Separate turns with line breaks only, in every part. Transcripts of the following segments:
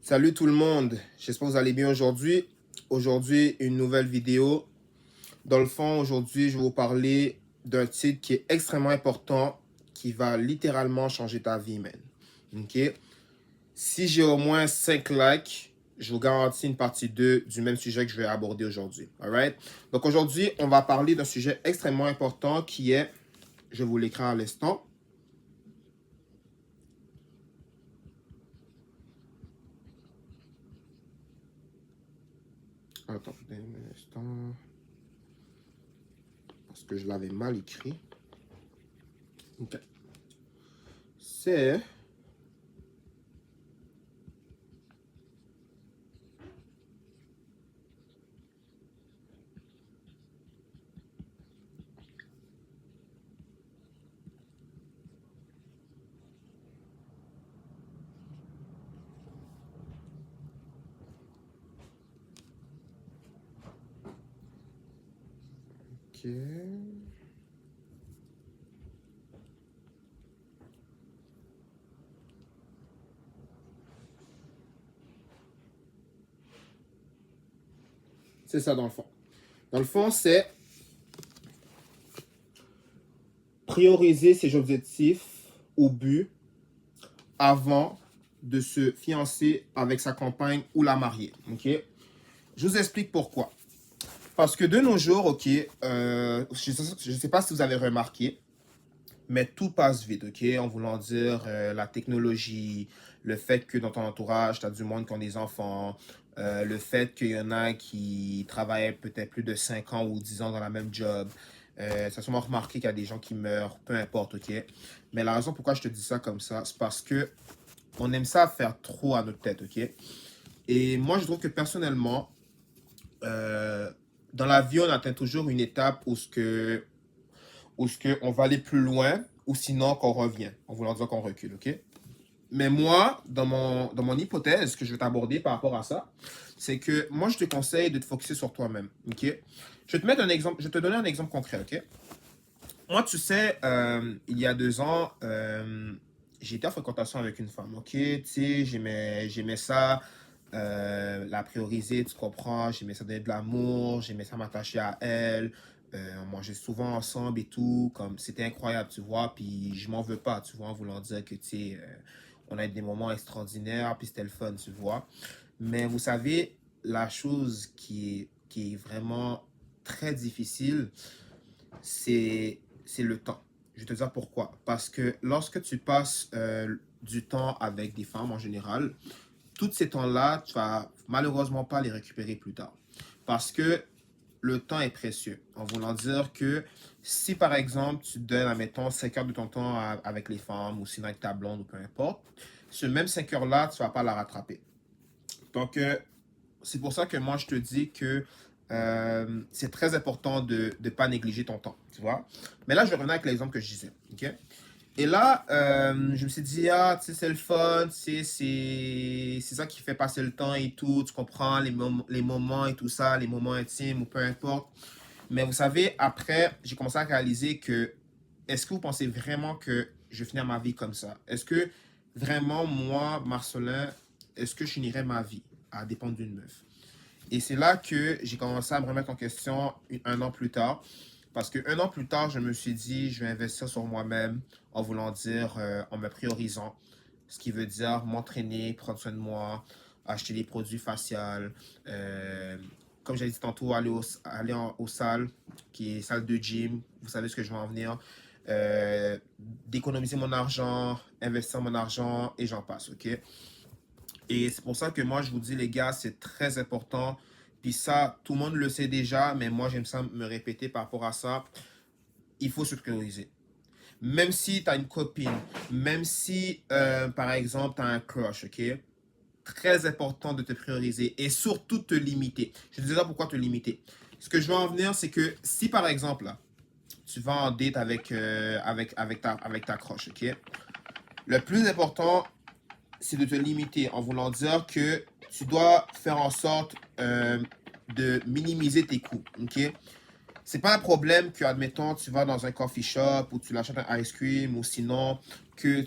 Salut tout le monde, j'espère que vous allez bien aujourd'hui. Aujourd'hui, une nouvelle vidéo. Dans le fond, aujourd'hui, je vais vous parler d'un titre qui est extrêmement important, qui va littéralement changer ta vie, man. Ok? Si j'ai au moins 5 likes, je vous garantis une partie 2 du même sujet que je vais aborder aujourd'hui. Alright? Donc aujourd'hui, on va parler d'un sujet extrêmement important qui est, je vous l'écris à l'instant. Attendez un instant. Parce que je l'avais mal écrit. Ok. C'est ok. C'est ça dans le fond. Dans le fond, c'est prioriser ses objectifs ou buts avant de se fiancer avec sa compagne ou la marier. Ok? Je vous explique pourquoi. Parce que de nos jours, ok, je ne sais pas si vous avez remarqué, mais tout passe vite, ok? En voulant dire la technologie, le fait que dans ton entourage, tu as du monde qui ont des enfants, le fait qu'il y en a qui travaillent peut-être plus de 5 ans ou 10 ans dans la même job. Ça a sûrement remarqué qu'il y a des gens qui meurent, peu importe, ok? Mais la raison pourquoi je te dis ça comme ça, c'est parce que on aime ça faire trop à notre tête, ok? Et moi, je trouve que personnellement, euh, dans la vie, on atteint toujours une étape où ce que on va aller plus loin ou sinon qu'on revient, en voulant dire qu'on recule, ok? Mais moi, dans mon hypothèse que je vais t'aborder par rapport à ça, c'est que moi, je te conseille de te focuser sur toi-même, ok? Je vais te mettre un exemple, je vais te donner un exemple concret, ok? Moi, tu sais, il y a 2 ans, j'ai été en fréquentation avec une femme, ok? Tu sais, j'aimais ça, la prioriser, tu comprends? J'aimais ça donner de l'amour, j'aimais ça m'attacher à elle, on mangeait souvent ensemble et tout, comme c'était incroyable, tu vois? Puis je m'en veux pas, tu vois, en voulant dire que, tu sais, on a eu des moments extraordinaires, puis c'était le fun, tu vois? Mais vous savez, la chose qui est vraiment très difficile, c'est le temps. Je vais te dire pourquoi. Parce que lorsque tu passes du temps avec des femmes en général, tous ces temps-là, tu vas malheureusement pas les récupérer plus tard. Parce que le temps est précieux. En voulant dire que si par exemple tu donnes, admettons, 5 heures de ton temps avec les femmes ou sinon avec ta blonde ou peu importe, ce même 5 heures-là, tu ne vas pas la rattraper. Donc, c'est pour ça que moi, je te dis que c'est très important de ne pas négliger ton temps, tu vois. Mais là, je reviens avec l'exemple que je disais, ok? Et là, je me suis dit, ah, tu sais, c'est le fun, c'est ça qui fait passer le temps et tout, tu comprends, les moments et tout ça, les moments intimes ou peu importe. Mais vous savez, après, j'ai commencé à réaliser que, est-ce que vous pensez vraiment que je vais finir ma vie comme ça? Est-ce que vraiment, moi, Marcelin, est-ce que je finirais ma vie à dépendre d'une meuf? Et c'est là que j'ai commencé à me remettre en question un an plus tard. Parce qu'un an plus tard, je me suis dit, je vais investir sur moi-même en voulant dire, en me priorisant. Ce qui veut dire m'entraîner, prendre soin de moi, acheter des produits faciaux. euh, Comme j'ai dit tantôt, au salle, qui est salle de gym. Vous savez ce que je veux en venir. D'économiser mon argent, investir mon argent et j'en passe, ok? Et c'est pour ça que moi, je vous dis, les gars, c'est très important. Puis ça, tout le monde le sait déjà, mais moi, j'aime ça me répéter par rapport à ça. Il faut se prioriser. Même si tu as une copine, même si, par exemple, tu as un crush, ok? Très important de te prioriser et surtout te limiter. Je te dirai pourquoi te limiter. Ce que je veux en venir, c'est que si, par exemple, là, tu vas en date avec ta crush, ok? Le plus important, c'est de te limiter en voulant dire que tu dois faire en sorte de minimiser tes coûts. Ok? C'est pas un problème que, admettons, tu vas dans un coffee shop ou tu l'achètes un ice cream ou sinon que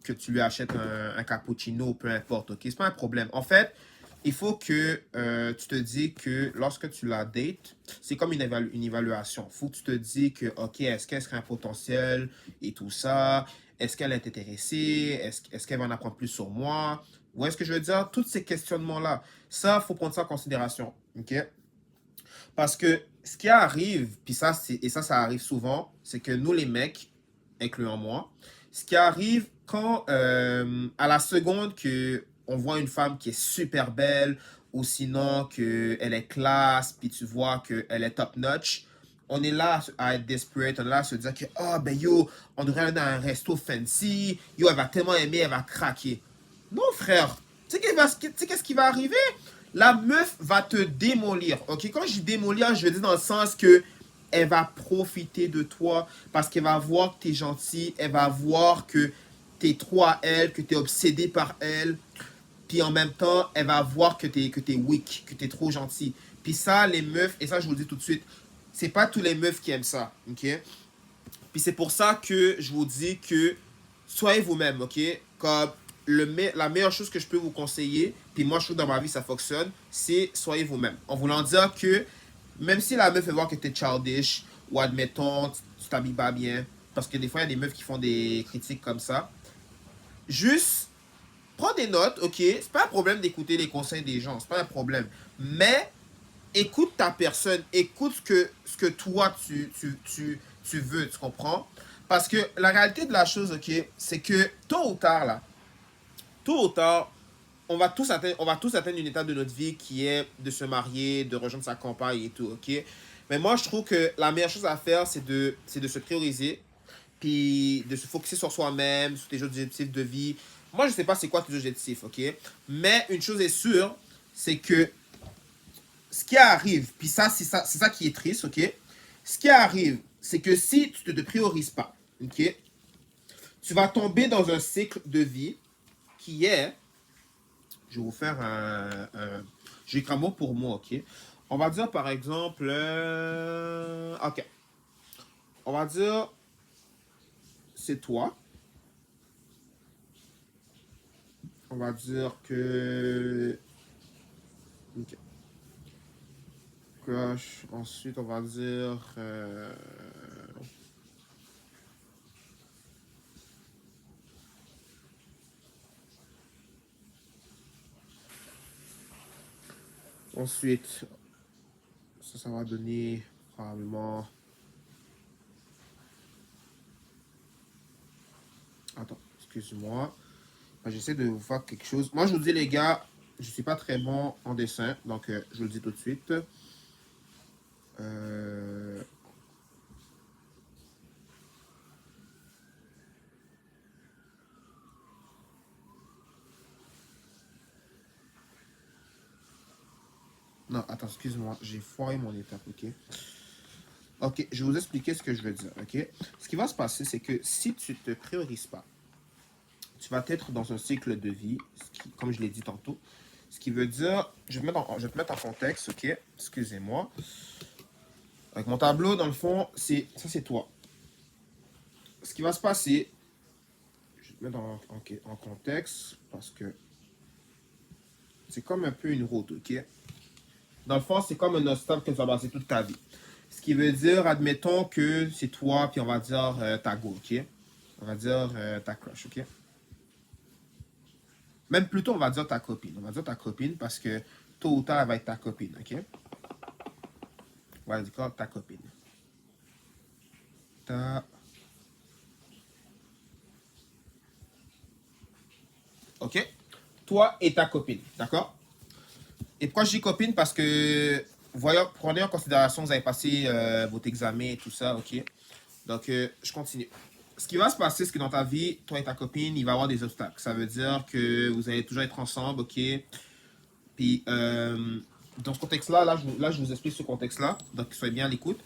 que tu lui achètes un cappuccino, peu importe, ok? C'est pas un problème. En fait, il faut que tu te dis que lorsque tu la dates, c'est comme une évaluation. Il faut que tu te dis que, ok, est-ce qu'elle serait un potentiel et tout ça? Est-ce qu'elle est intéressée? Est-ce qu'elle va en apprendre plus sur moi? Vous voyez ce que je veux dire? Tous ces questionnements-là, ça, il faut prendre ça en considération, ok? Parce que ce qui arrive, puis ça, ça arrive souvent, c'est que nous, les mecs, incluant moi, ce qui arrive quand, à la seconde que on voit une femme qui est super belle, ou sinon qu'elle est classe, puis tu vois qu'elle est top-notch, on est là à être desperate, on est là à se dire que, oh, ben yo, on devrait aller dans un resto fancy, yo, elle va tellement aimer, elle va craquer. Non, frère, tu sais qu'est-ce qui va arriver? La meuf va te démolir. Ok, quand je dis démolir, je veux dire dans le sens que elle va profiter de toi parce qu'elle va voir que tu es gentil, elle va voir que tu es trop à elle, que tu es obsédé par elle. Puis en même temps, elle va voir que tu es weak, que tu es trop gentil. Puis ça, les meufs, et ça je vous le dis tout de suite, c'est pas tous les meufs qui aiment ça. Ok? Puis c'est pour ça que je vous dis que soyez vous-même, ok? Comme la meilleure chose que je peux vous conseiller, puis moi je trouve dans ma vie ça fonctionne, c'est soyez vous-même. En voulant dire que même si la meuf veut voir que tu es childish, ou admettons, tu t'habilles pas bien, parce que des fois il y a des meufs qui font des critiques comme ça, juste prends des notes, ok? C'est pas un problème d'écouter les conseils des gens, c'est pas un problème. Mais écoute ta personne, écoute ce que toi tu veux, tu comprends? Parce que la réalité de la chose, ok, c'est que tôt ou tard, là, tôt ou tard, on va tous atteindre une étape de notre vie qui est de se marier, de rejoindre sa compagne et tout, ok? Mais moi, je trouve que la meilleure chose à faire, c'est de se prioriser, puis de se focaliser sur soi-même, sur tes objectifs de vie. Moi, je sais pas c'est quoi tes objectifs, ok? Mais une chose est sûre, c'est que ce qui arrive, puis ça, c'est ça qui est triste, ok? Ce qui arrive, c'est que si tu ne te priorises pas, ok? Tu vas tomber dans un cycle de vie qui est, je vais vous faire je vais écrire un mot pour moi, ok? On va dire par exemple, ok, on va dire, c'est toi. On va dire que, ok, crush. Ensuite, on va dire, ensuite, ça va donner probablement, attends, excuse-moi. J'essaie de vous faire quelque chose. Moi, je vous dis, les gars, je suis pas très bon en dessin, donc je vous le dis tout de suite. Euh, Non, attends, excuse-moi, j'ai foiré mon étape, ok? Ok, je vais vous expliquer ce que je veux dire, ok? Ce qui va se passer, c'est que si tu te priorises pas, tu vas être dans un cycle de vie, comme je l'ai dit tantôt, ce qui veut dire, je vais te mettre en contexte, ok? Excusez-moi. Avec mon tableau, dans le fond, ça c'est toi. Ce qui va se passer, je vais te mettre en contexte, parce que c'est comme un peu une route, ok? Dans le fond, c'est comme un obstacle que tu vas passer toute ta vie. Ce qui veut dire, admettons que c'est toi, puis on va dire ta go, ok? On va dire ta crush, ok? Même plutôt, on va dire ta copine. On va dire ta copine parce que tôt ou tard, elle va être ta copine, ok? On va dire ta copine. Ta... Ok? Toi et ta copine, d'accord? Et pourquoi je dis copine? Parce que, voyons, prenez en considération, vous avez passé votre examen et tout ça, ok? Donc, je continue. Ce qui va se passer, c'est que dans ta vie, toi et ta copine, il va y avoir des obstacles. Ça veut dire que vous allez toujours être ensemble, ok? Puis, dans ce contexte-là, là, je vous explique ce contexte-là. Donc, soyez bien à l'écoute.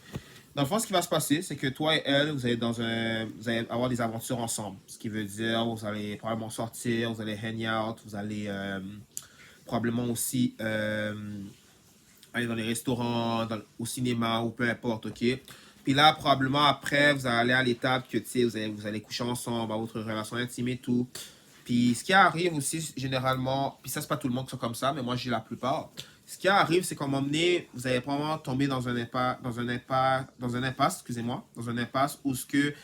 Dans le fond, ce qui va se passer, c'est que toi et elle, vous allez avoir des aventures ensemble. Ce qui veut dire, vous allez probablement sortir, vous allez hang out, vous allez probablement aussi aller dans les restaurants, au cinéma ou peu importe, ok? Puis là, probablement après, vous allez à l'étape que, tu sais, vous allez coucher ensemble, à votre relation intime et tout. Puis ce qui arrive aussi, généralement, puis ça, c'est pas tout le monde qui sont comme ça, mais moi, j'ai la plupart. Ce qui arrive, c'est qu'à un moment donné, vous allez probablement tomber dans un impasse, excusez-moi, dans un impasse où ce que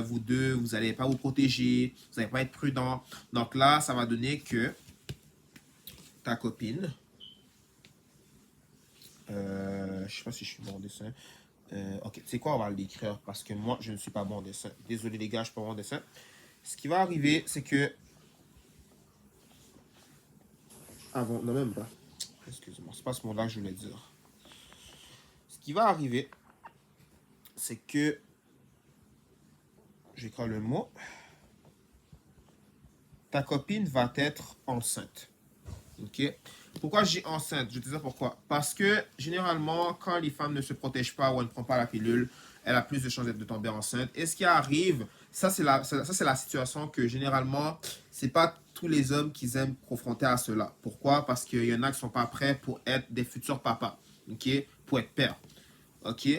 vous deux, vous n'allez pas vous protéger, vous n'allez pas être prudent. Donc là, ça va donner que ta copine, je sais pas si je suis bon en dessin. Ok, tu sais quoi, on va l'écrire parce que moi, je ne suis pas bon en dessin. Désolé les gars, je suis pas bon en dessin. Ce qui va arriver, c'est que... Ah bon, non même pas. Excusez-moi, c'est pas ce mot-là que je voulais dire. Ce qui va arriver, c'est que... J'écris le mot. Ta copine va être enceinte. Ok? Pourquoi j'ai enceinte? Je te dis pourquoi. Parce que généralement, quand les femmes ne se protègent pas ou elles ne prennent pas la pilule, elle a plus de chances de tomber enceinte. Et ce qui arrive, ça c'est la situation que généralement, c'est pas tous les hommes qui aiment confronter à cela. Pourquoi? Parce qu'il y en a qui ne sont pas prêts pour être des futurs papas. Ok? Pour être père. Ok?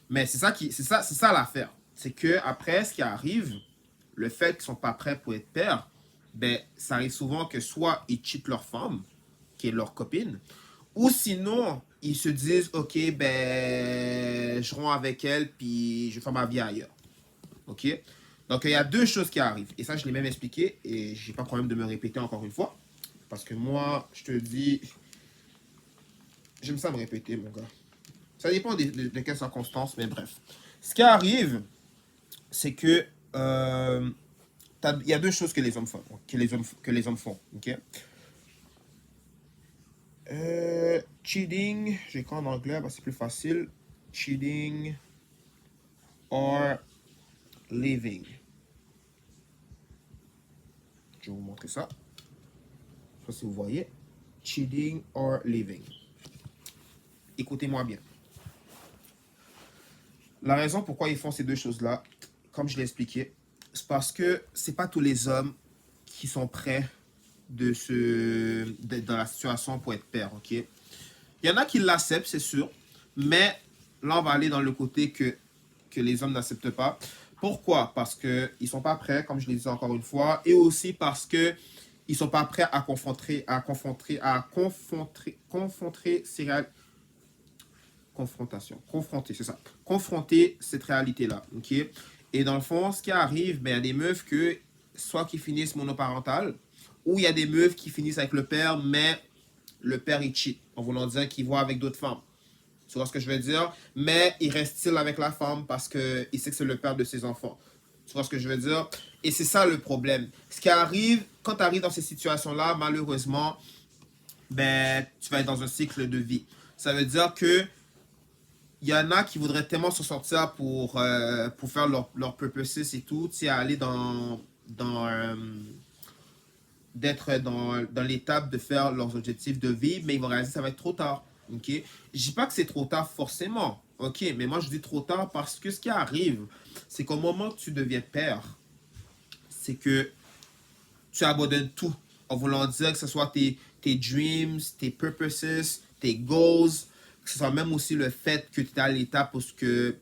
Mais c'est ça l'affaire. C'est que après, ce qui arrive, le fait qu'ils ne sont pas prêts pour être père, ben, ça arrive souvent que soit ils cheatent leur femme, qui est leur copine, ou sinon, ils se disent, ok, ben, je romps avec elle, puis je fais ma vie ailleurs. Ok? Donc, il y a deux choses qui arrivent. Et ça, je l'ai même expliqué, et j'ai pas de problème de me répéter encore une fois. Parce que moi, je te dis, j'aime ça me répéter, mon gars. Ça dépend de quelles circonstances, mais bref. Ce qui arrive, c'est que il y a deux choses que les hommes font, que les hommes font, ok? Cheating, j'ai quand en anglais, c'est plus facile. Cheating or leaving. Je vais vous montrer ça. Je sais pas si vous voyez. Cheating or leaving. Écoutez-moi bien. La raison pourquoi ils font ces deux choses-là, comme je l'ai expliqué, c'est parce que c'est pas tous les hommes qui sont prêts d'être dans la situation pour être père, ok? Il y en a qui l'acceptent, c'est sûr, mais là, on va aller dans le côté que les hommes n'acceptent pas. Pourquoi? Parce qu'ils ne sont pas prêts, comme je l'ai dit encore une fois, et aussi parce qu'ils ne sont pas prêts à confronter confronter, c'est ça. Confronter cette réalité-là, ok? Et dans le fond, ce qui arrive, ben, il y a des meufs que, soit qui finissent monoparentales, ou il y a des meufs qui finissent avec le père, mais le père, il cheat, en voulant dire qu'il voit avec d'autres femmes. Tu vois ce que je veux dire? Mais il reste-t-il avec la femme parce qu'il sait que c'est le père de ses enfants. Tu vois ce que je veux dire? Et c'est ça le problème. Ce qui arrive, quand tu arrives dans ces situations-là, malheureusement, ben, tu vas être dans un cycle de vie. Ça veut dire que il y en a qui voudraient tellement s'en sortir pour faire leur purposes et tout, tu sais, aller d'être dans l'étape de faire leurs objectifs de vie, mais ils vont réaliser que ça va être trop tard. Ok? Je dis pas que c'est trop tard forcément. Ok, mais moi je dis trop tard parce que ce qui arrive, c'est qu'au moment que tu deviens père, c'est que tu abandonnes tout en voulant dire que ce soit tes dreams, tes purposes, tes goals, que ce soit même aussi le fait que tu es à l'étape parce que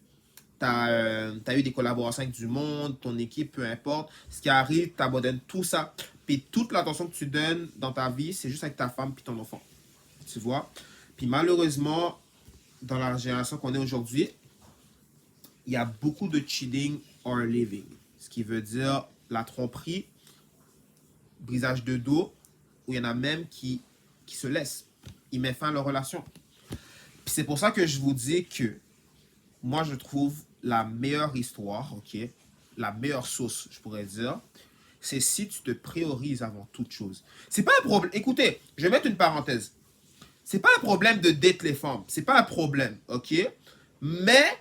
tu as eu des collaborations avec du monde, ton équipe, peu importe. Ce qui arrive, tu abandonnes tout ça. Puis toute l'attention que tu donnes dans ta vie, c'est juste avec ta femme puis ton enfant. Tu vois? Puis malheureusement, dans la génération qu'on est aujourd'hui, il y a beaucoup de cheating or living. Ce qui veut dire la tromperie, brisage de dos, où il y en a même qui se laissent. Ils mettent fin à leur relation. Puis c'est pour ça que je vous dis que moi, je trouve la meilleure histoire, ok, la meilleure sauce, je pourrais dire, c'est si tu te priorises avant toute chose. C'est pas un problème. Écoutez, je vais mettre une parenthèse. C'est pas un problème de date les femmes. C'est pas un problème, ok? Mais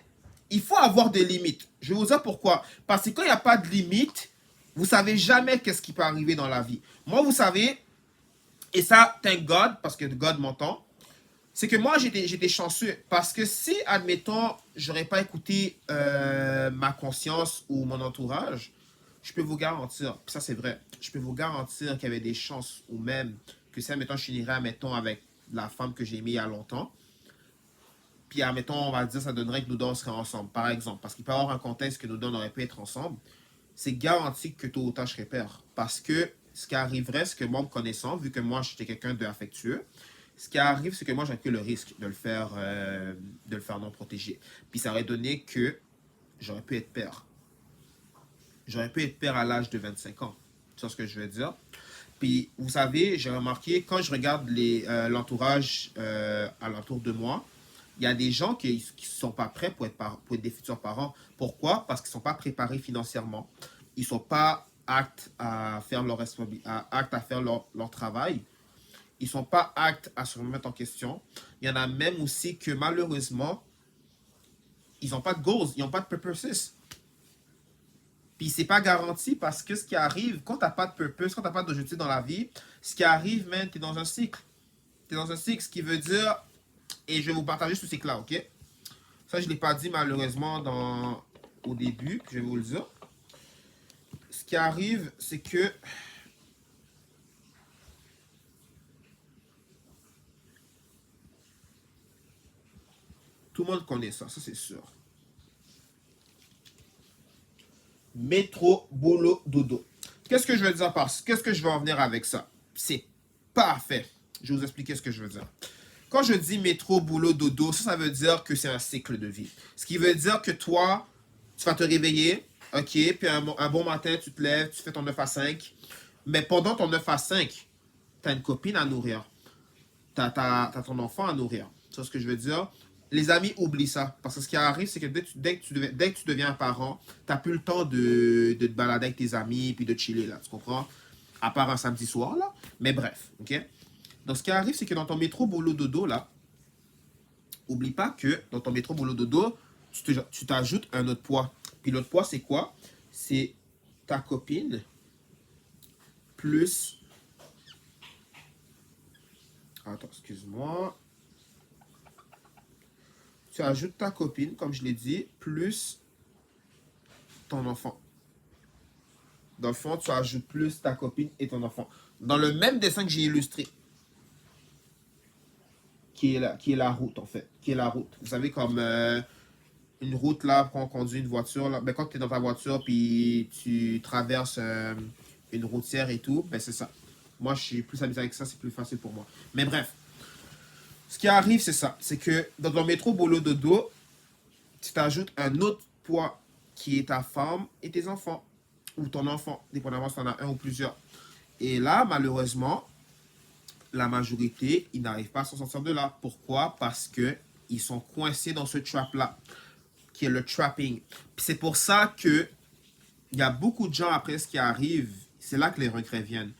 il faut avoir des limites. Je vais vous dire pourquoi. Parce que quand il n'y a pas de limite, vous savez jamais qu'est-ce qui peut arriver dans la vie. Moi, vous savez, et ça, thank God, parce que God m'entend, c'est que moi, j'étais chanceux. Parce que si, admettons, j'aurais pas écouté ma conscience ou mon entourage, je peux vous garantir, ça c'est vrai, je peux vous garantir qu'il y avait des chances, ou même que si, admettons, je finirais, admettons, avec la femme que j'ai aimée il y a longtemps, puis admettons, on va dire, ça donnerait que nos deux on serait ensemble, par exemple, parce qu'il peut y avoir un contexte que nos deux on aurait pu être ensemble, c'est garanti que tôt ou tard je serais père. Parce que ce qui arriverait, c'est que moi, me connaissant, vu que moi j'étais quelqu'un d'affectueux, ce qui arrive, c'est que moi j'ai pris le risque de le faire non protégé. Puis ça aurait donné que j'aurais pu être père. J'aurais pu être père à l'âge de 25 ans. C'est ce que je veux dire. Puis, vous savez, j'ai remarqué, quand je regarde l'entourage alentour de moi, il y a des gens qui ne sont pas prêts pour être des futurs parents. Pourquoi? Parce qu'ils ne sont pas préparés financièrement. Ils ne sont pas aptes à faire leur travail. Ils ne sont pas aptes à se remettre en question. Il y en a même aussi que malheureusement, ils n'ont pas de goals, ils n'ont pas de purposes. Puis c'est pas garanti parce que ce qui arrive, quand t'as pas de purpose, quand t'as pas d'objectif dans la vie, ce qui arrive, man, t'es dans un cycle. T'es dans un cycle, ce qui veut dire, et je vais vous partager ce cycle-là, ok? Ça, je ne l'ai pas dit malheureusement au début, je vais vous le dire. Ce qui arrive, c'est que tout le monde connaît ça c'est sûr. Métro, boulot, dodo. Qu'est-ce que je veux dire par ça? Qu'est-ce que je veux en venir avec ça? C'est parfait. Je vais vous expliquer ce que je veux dire. Quand je dis métro, boulot, dodo, ça veut dire que c'est un cycle de vie. Ce qui veut dire que toi, tu vas te réveiller, ok, puis un bon matin, tu te lèves, tu fais ton 9 à 5. Mais pendant ton 9 à 5, tu as une copine à nourrir. Tu as ton enfant à nourrir. C'est ce que je veux dire. Les amis, oublient ça. Parce que ce qui arrive, c'est que dès que tu deviens un parent, tu n'as plus le temps de te balader avec tes amis puis de chiller, là. Tu comprends? À part un samedi soir, là. Mais bref, ok? Donc, ce qui arrive, c'est que dans ton métro boulot dodo, là, oublie pas que dans ton métro boulot dodo, tu t'ajoutes un autre poids. Puis l'autre poids, c'est quoi? C'est ta copine plus... Attends, excuse-moi. Tu ajoutes ta copine, comme je l'ai dit, plus ton enfant. Dans le fond, tu ajoutes plus ta copine et ton enfant. Dans le même dessin que j'ai illustré, qui est la route, en fait. Qui est la route. Vous savez, comme une route, là, quand on conduit une voiture, là, ben, quand tu es dans ta voiture, puis tu traverses une routière et tout, ben c'est ça. Moi, je suis plus habitué avec ça, c'est plus facile pour moi. Mais bref, ce qui arrive, c'est ça. C'est que dans ton métro boulot dodo, tu t'ajoutes un autre poids qui est ta femme et tes enfants. Ou ton enfant, dépendamment si tu en as un ou plusieurs. Et là, malheureusement, la majorité, ils n'arrivent pas à s'en sortir de là. Pourquoi? Parce que ils sont coincés dans ce trap-là, qui est le trapping. Puis c'est pour ça que il y a beaucoup de gens après ce qui arrive, c'est là que les regrets viennent.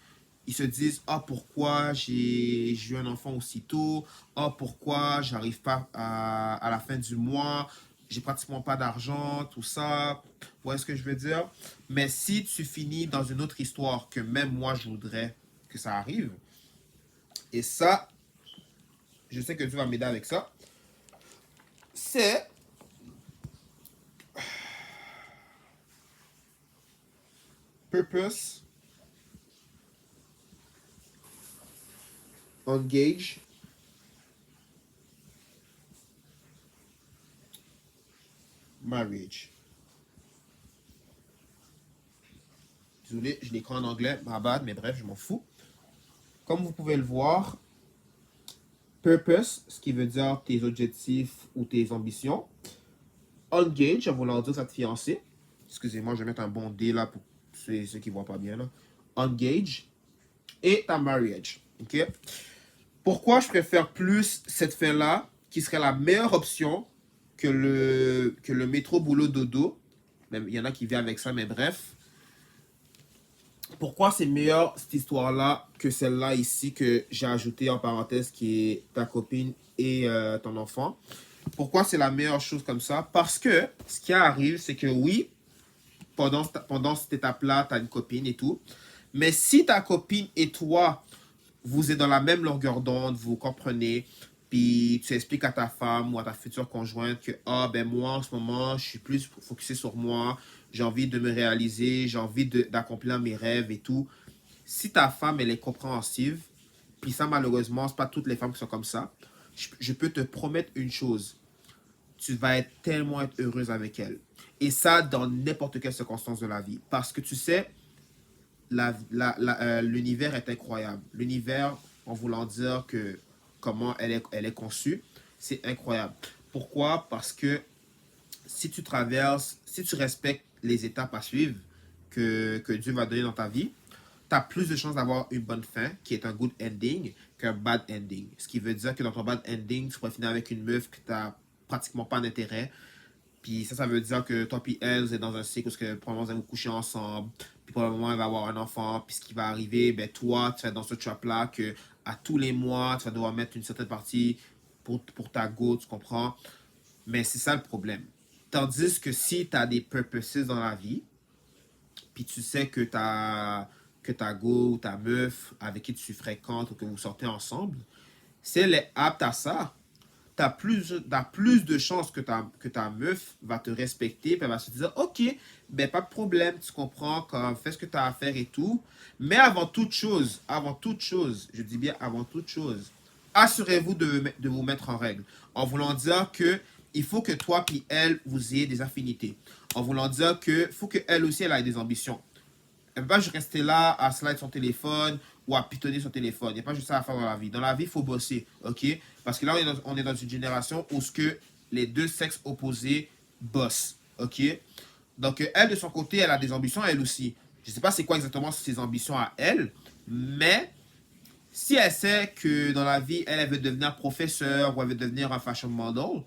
Ils se disent, ah, pourquoi j'ai eu un enfant aussitôt? Ah, pourquoi j'arrive pas à la fin du mois? J'ai pratiquement pas d'argent, tout ça. Vous voyez ce que je veux dire? Mais si tu finis dans une autre histoire que même moi je voudrais que ça arrive, et ça, je sais que Dieu va m'aider avec ça, c'est purpose, engage, marriage. Désolé, je l'écris en anglais, ma bad, mais bref, je m'en fous. Comme vous pouvez le voir, purpose, ce qui veut dire tes objectifs ou tes ambitions. Engage, en voulant dire ça te fiancé. Excusez-moi, je vais mettre un bon D là pour ceux qui ne voient pas bien. Là. Engage. Et ta marriage. Ok? Pourquoi je préfère plus cette fin-là, qui serait la meilleure option que le métro boulot dodo. Même, il y en a qui viennent avec ça, mais bref. Pourquoi c'est meilleur cette histoire-là que celle-là ici que j'ai ajoutée en parenthèse qui est ta copine et ton enfant? Pourquoi c'est la meilleure chose comme ça? Parce que ce qui arrive, c'est que oui, pendant cette étape-là, tu as une copine et tout. Mais si ta copine et toi, vous êtes dans la même longueur d'onde, vous comprenez, puis tu expliques à ta femme ou à ta future conjointe que ah ben moi en ce moment je suis plus focusé sur moi, j'ai envie de me réaliser, j'ai envie d'accomplir mes rêves et tout. Si ta femme elle est compréhensive, puis ça malheureusement c'est pas toutes les femmes qui sont comme ça, je peux te promettre une chose, tu vas être tellement être heureuse avec elle. Et ça, dans n'importe quelle circonstance de la vie. Parce que tu sais, l'univers est incroyable. L'univers, en voulant dire que comment elle est conçue, c'est incroyable. Pourquoi? Parce que si tu respectes les étapes à suivre que Dieu va donner dans ta vie, tu as plus de chances d'avoir une bonne fin, qui est un good ending, qu'un bad ending. Ce qui veut dire que dans ton bad ending, tu pourrais finir avec une meuf que tu n'as pratiquement pas d'intérêt. Puis ça veut dire que toi puis elle, vous êtes dans un cycle où que probablement vous allez vous coucher ensemble. Puis probablement elle va avoir un enfant. Puis ce qui va arriver, ben toi, tu vas être dans ce trap-là que à tous les mois, tu vas devoir mettre une certaine partie pour ta go, tu comprends? Mais c'est ça le problème. Tandis que si tu as des purposes dans la vie, puis tu sais que ta go ou ta meuf avec qui tu fréquentes ou que vous sortez ensemble, si elle est apte à ça, t'as plus de chances que ta meuf va te respecter, puis elle va se dire, ok, ben pas de problème, tu comprends, comme, fais ce que tu as à faire et tout. Mais avant toute chose, je dis bien avant toute chose, assurez-vous de vous mettre en règle. En voulant dire que il faut que toi puis elle, vous ayez des affinités. En voulant dire que faut que elle aussi, elle ait des ambitions. Elle ne peut pas juste rester là à slide son téléphone ou à pitonner son téléphone. Il n'y a pas juste ça à faire dans la vie. Dans la vie, il faut bosser, ok? Parce que là, on est dans une génération où ce que les deux sexes opposés bossent, ok? Donc, elle, de son côté, elle a des ambitions, elle aussi. Je ne sais pas c'est quoi exactement ses ambitions à elle, mais si elle sait que dans la vie, elle veut devenir professeur ou elle veut devenir un fashion model,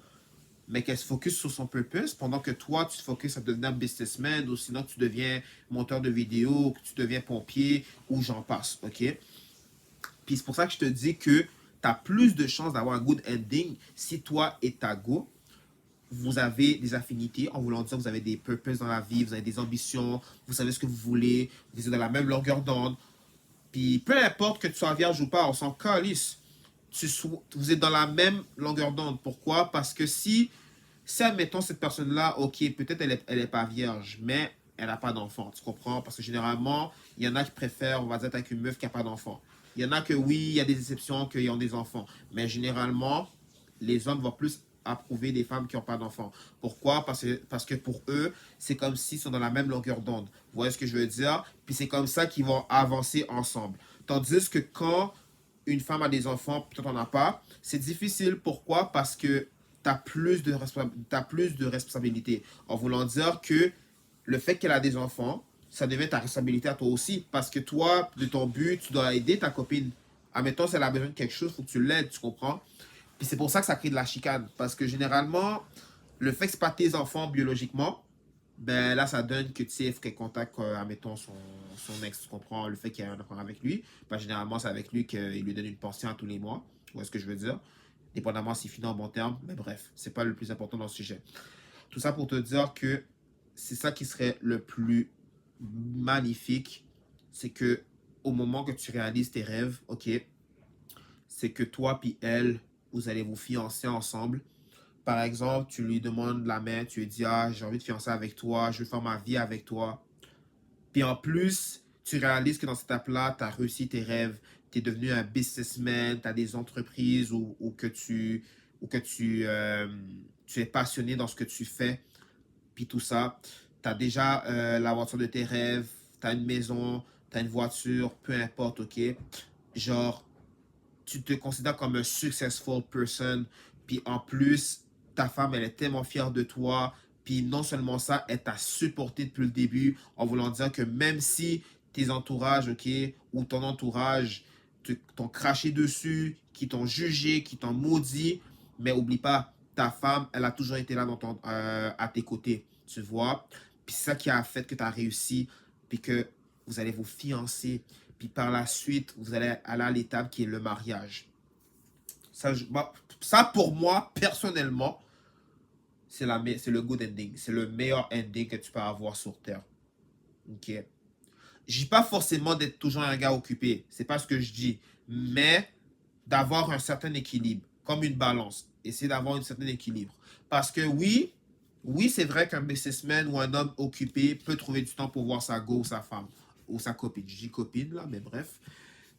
mais qu'elle se focus sur son purpose pendant que toi, tu te focuses à devenir businessman ou sinon tu deviens monteur de vidéo, que tu deviens pompier ou j'en passe, ok? Puis c'est pour ça que je te dis que tu as plus de chances d'avoir un good ending si toi et ta go, vous avez des affinités, en voulant dire que vous avez des purposes dans la vie, vous avez des ambitions, vous savez ce que vous voulez, vous êtes dans la même longueur d'onde. Puis peu importe que tu sois vierge ou pas, on s'en calisse. Vous êtes dans la même longueur d'onde. Pourquoi? Parce que si admettons cette personne-là, ok, peut-être elle est pas vierge, mais elle n'a pas d'enfant, tu comprends? Parce que généralement, il y en a qui préfèrent, on va dire, avec une meuf qui n'a pas d'enfant. Il y en a que oui, il y a des exceptions qui ont des enfants. Mais généralement, les hommes vont plus approuver des femmes qui n'ont pas d'enfants. Pourquoi? Parce que pour eux, c'est comme s'ils sont dans la même longueur d'onde. Vous voyez ce que je veux dire? Puis c'est comme ça qu'ils vont avancer ensemble. Tandis que quand une femme a des enfants, peut-être on as pas, c'est difficile. Pourquoi? Parce que t'as plus de responsabilités. En voulant dire que le fait qu'elle a des enfants, ça devient ta responsabilité à toi aussi. Parce que toi, de ton but, tu dois aider ta copine. Admettons, si elle a besoin de quelque chose, il faut que tu l'aides, tu comprends? Puis c'est pour ça que ça crée de la chicane. Parce que généralement, le fait que ce pas tes enfants biologiquement, ben là, ça donne que tu sais, il faut qu'elle contacte, admettons, son ex, tu comprends, le fait qu'il y a un enfant avec lui. Ben, généralement, c'est avec lui qu'il lui donne une pension tous les mois. Vous voyez ce que je veux dire? Dépendamment s'il finit en bon terme. Mais bref, c'est pas le plus important dans le sujet. Tout ça pour te dire que c'est ça qui serait le plus magnifique. C'est que au moment que tu réalises tes rêves, ok, c'est que toi puis elle, vous allez vous fiancer ensemble. Par exemple, tu lui demandes la main, tu lui dis, ah, j'ai envie de fiancer avec toi, je veux faire ma vie avec toi. Puis en plus, tu réalises que dans cette étape-là, tu as réussi tes rêves, tu es devenu un businessman, tu as des entreprises ou que tu es passionné dans ce que tu fais, puis tout ça. Tu as déjà la voiture de tes rêves, tu as une maison, tu as une voiture, peu importe, ok? Genre, tu te considères comme un successful person, puis en plus, ta femme, elle est tellement fière de toi, puis non seulement ça, elle t'a supporté depuis le début, en voulant dire que même si tes entourages, ok, ou ton entourage t'ont craché dessus, qui t'ont jugé, qui t'ont maudit, mais oublie pas, ta femme, elle a toujours été là à tes côtés, tu vois. Puis c'est ça qui a fait que tu as réussi, puis que vous allez vous fiancer, puis par la suite, vous allez aller à l'étape qui est le mariage. Ça pour moi, personnellement, c'est le good ending. C'est le meilleur ending que tu peux avoir sur Terre. Ok. Je dis pas forcément d'être toujours un gars occupé. C'est pas ce que je dis. Mais d'avoir un certain équilibre, comme une balance. Essayer d'avoir un certain équilibre. Parce que oui, c'est vrai qu'un businessman ou un homme occupé peut trouver du temps pour voir sa go ou sa femme ou sa copine. Je dis copine là, mais bref.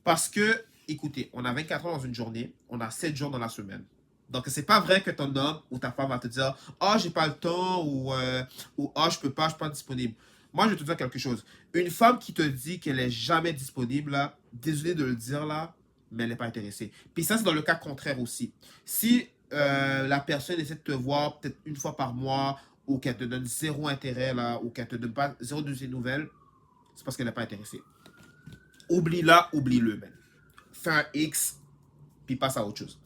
Parce que, écoutez, on a 24 heures dans une journée, on a 7 jours dans la semaine. Donc, c'est pas vrai que ton homme ou ta femme va te dire « Ah, j'ai pas le temps » ou « Ah, je peux pas, je suis pas disponible. » Moi, je vais te dire quelque chose. Une femme qui te dit qu'elle est jamais disponible, là, désolé de le dire, là, mais elle n'est pas intéressée. Puis ça, c'est dans le cas contraire aussi. Si la personne essaie de te voir peut-être une fois par mois ou qu'elle te donne zéro intérêt, là, ou qu'elle te donne pas zéro de ses nouvelles, c'est parce qu'elle n'est pas intéressée. Oublie-la, oublie-le, man. Fais un X, puis passe à autre chose.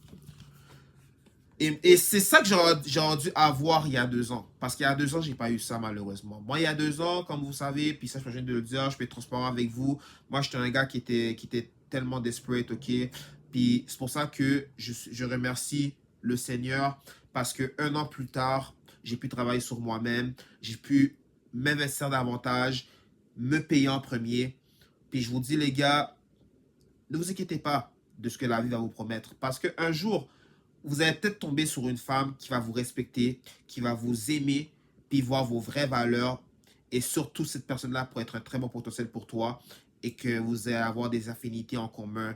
Et c'est ça que j'aurais dû avoir il y a 2 ans. Parce qu'il y a 2 ans, j'ai pas eu ça malheureusement. Moi, il y a 2 ans, comme vous savez, puis ça, je viens de le dire, je peux être transparent avec vous. Moi, j'étais un gars qui était tellement desperate, ok? Puis c'est pour ça que je remercie le Seigneur. Parce que 1 an plus tard, j'ai pu travailler sur moi-même. J'ai pu m'investir davantage, me payer en premier. Puis je vous dis, les gars, ne vous inquiétez pas de ce que la vie va vous promettre. Parce qu'un jour, vous allez peut-être tomber sur une femme qui va vous respecter, qui va vous aimer, puis voir vos vraies valeurs. Et surtout, cette personne-là pourrait être un très bon potentiel pour toi et que vous allez avoir des affinités en commun,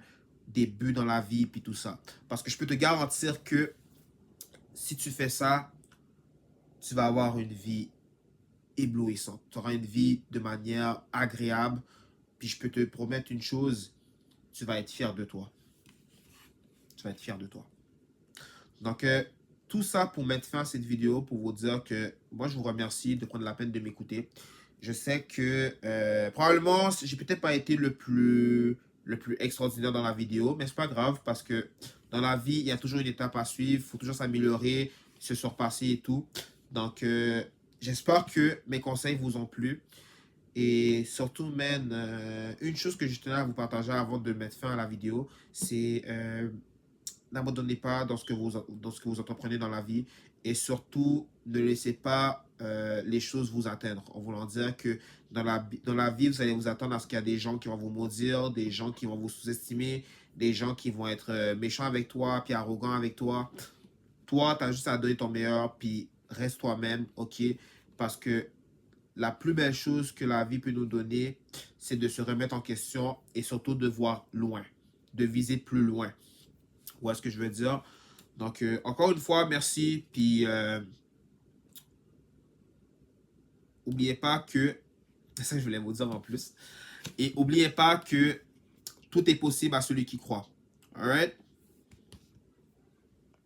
des buts dans la vie, puis tout ça. Parce que je peux te garantir que si tu fais ça, tu vas avoir une vie éblouissante. Tu auras une vie de manière agréable. Puis je peux te promettre une chose, tu vas être fier de toi. Tu vas être fier de toi. Donc, tout ça pour mettre fin à cette vidéo, pour vous dire que moi, je vous remercie de prendre la peine de m'écouter. Je sais que probablement, j'ai peut-être pas été le plus extraordinaire dans la vidéo, mais c'est pas grave parce que dans la vie, il y a toujours une étape à suivre, il faut toujours s'améliorer, se surpasser et tout. Donc, j'espère que mes conseils vous ont plu. Et surtout, man, une chose que je tenais à vous partager avant de mettre fin à la vidéo, c'est n'abandonnez pas dans ce que vous entreprenez dans la vie et surtout ne laissez pas les choses vous atteindre. En voulant dire que dans la vie, vous allez vous attendre à ce qu'il y a des gens qui vont vous maudire, des gens qui vont vous sous-estimer, des gens qui vont être méchants avec toi, puis arrogants avec toi. Toi, tu as juste à donner ton meilleur, puis reste toi-même, ok? Parce que la plus belle chose que la vie peut nous donner, c'est de se remettre en question et surtout de voir loin, de viser plus loin. Où est-ce que je veux dire? Donc, encore une fois, merci. Puis, n'oubliez pas que, c'est ça que je voulais vous dire en plus. Et n'oubliez pas que tout est possible à celui qui croit. Alright?